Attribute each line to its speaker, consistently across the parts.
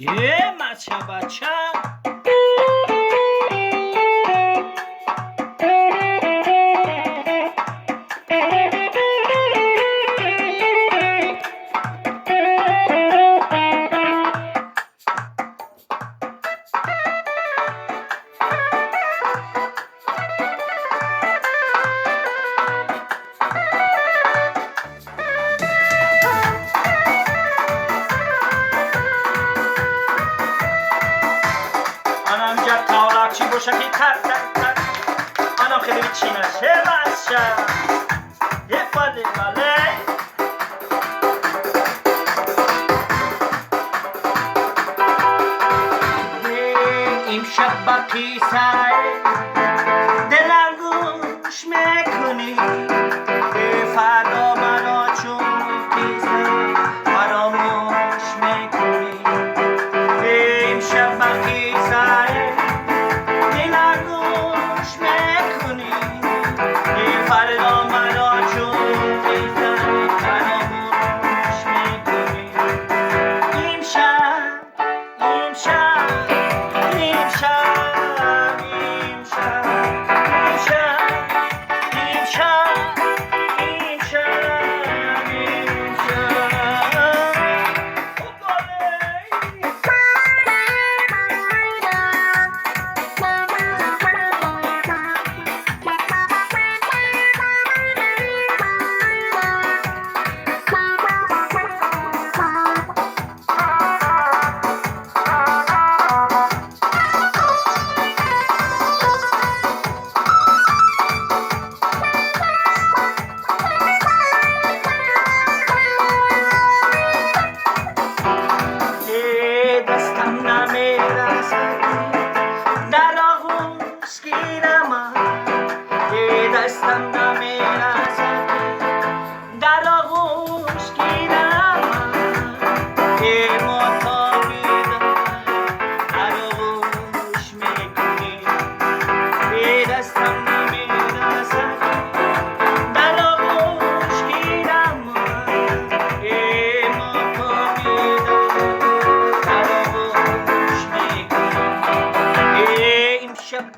Speaker 1: یه بچه چی باشه که تر آنم خیلی چی نشه بچه یه بله بله امشب با قیصای دلم گوش میکنی فردا مرا چون قیصه فراموش میکنی امشب با قیصای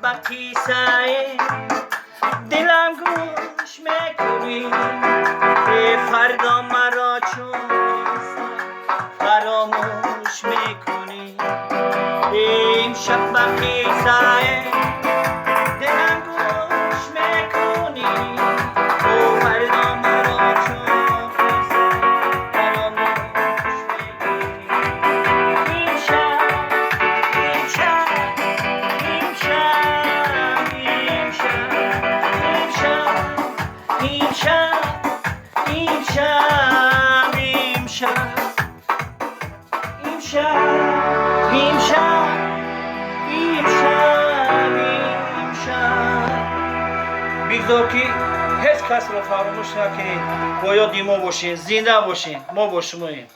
Speaker 1: با قیصای دلم گوش میکنی فردا مرا چون فراموش میکنی امشب با قیصای دلم گوش میکنی فردا مرا چون فراموش میکنی بگذار که هیچ کس رو فراموش نکنید باید ما باشین زنده باشین ما با شماییم